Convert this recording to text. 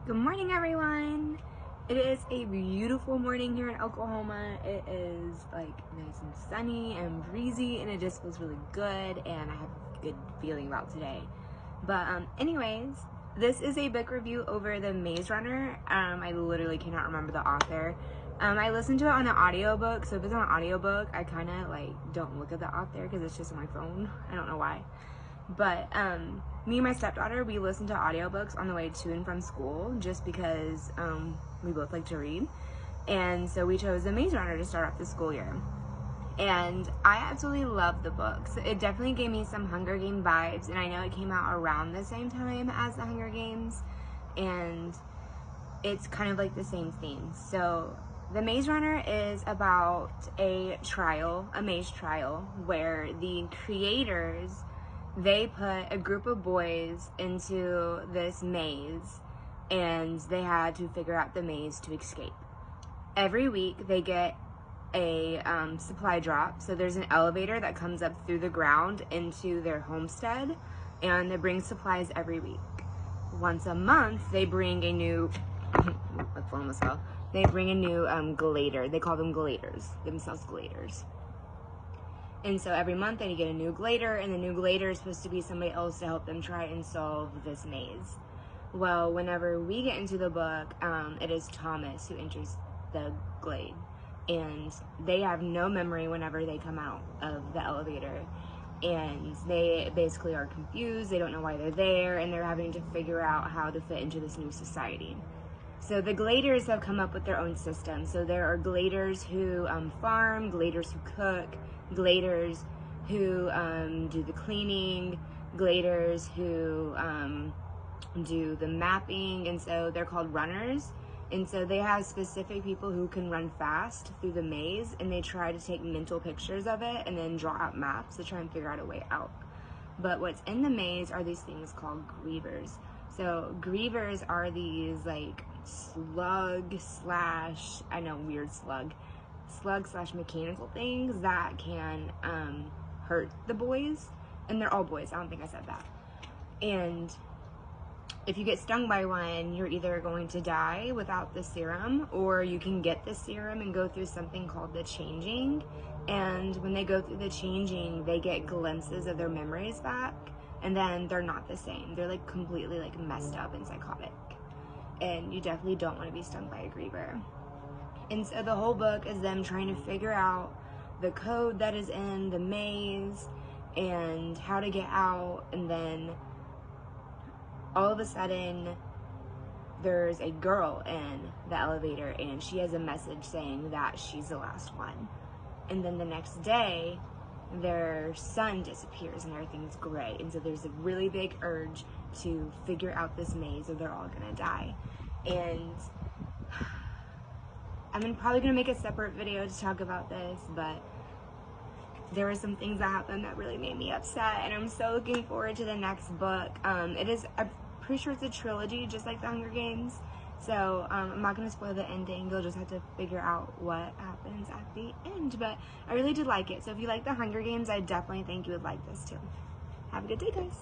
Good morning, everyone. It is a beautiful morning here in Oklahoma. It is like nice and sunny and breezy, and it just feels really good, and I have a good feeling about today. But anyways, this is a book review over The Maze Runner. I literally cannot remember the author. I listened to it on an audiobook, so if it's on an audiobook, I kind of like don't look at the author because it's just on my phone. I don't know why. But me and my stepdaughter, we listen to audiobooks on the way to and from school just because we both like to read. And so we chose The Maze Runner to start off the school year. And I absolutely love the books. It definitely gave me some Hunger Game vibes, and I know it came out around the same time as the Hunger Games, and it's kind of like the same theme. So The Maze Runner is about a trial, a maze trial, where the creators, they put a group of boys into this maze and they had to figure out the maze to escape. Every week they get a supply drop. So there's an elevator that comes up through the ground into their homestead, and they bring supplies every week. Once a month they bring a new my phone was fell. They bring a new glader. They call them gladers, themselves gladers. And so every month they get a new glader, and the new glader is supposed to be somebody else to help them try and solve this maze. Well, whenever we get into the book, it is Thomas who enters the glade, and they have no memory whenever they come out of the elevator, and they basically are confused. They don't know why they're there, and they're having to figure out how to fit into this new society. So the gladers have come up with their own system. So there are gladers who farm, gladers who cook, gladers who do the cleaning, gladers who do the mapping, and so they're called runners. And so they have specific people who can run fast through the maze, and they try to take mental pictures of it and then draw out maps to try and figure out a way out. But what's in the maze are these things called grievers. So grievers are these like slug slash mechanical things that can hurt the boys, and they're all boys. I don't think I said that. And if you get stung by one, you're either going to die without the serum, or you can get the serum and go through something called the changing. And when they go through the changing, they get glimpses of their memories back, and then they're not the same. They're like completely like messed up and psychotic. And you definitely don't want to be stung by a griever. And so the whole book is them trying to figure out the code that is in the maze and how to get out. And then all of a sudden there's a girl in the elevator, and she has a message saying that she's the last one. And then the next day their son disappears and everything's gray, and so there's a really big urge to figure out this maze or they're all gonna die. And I'm probably gonna make a separate video to talk about this, but there were some things that happened that really made me upset, and I'm so looking forward to the next book. I'm pretty sure it's a trilogy, just like the Hunger Games. So I'm not going to spoil the ending. You'll just have to figure out what happens at the end. But I really did like it. So if you like the Hunger Games, I definitely think you would like this too. Have a good day, guys.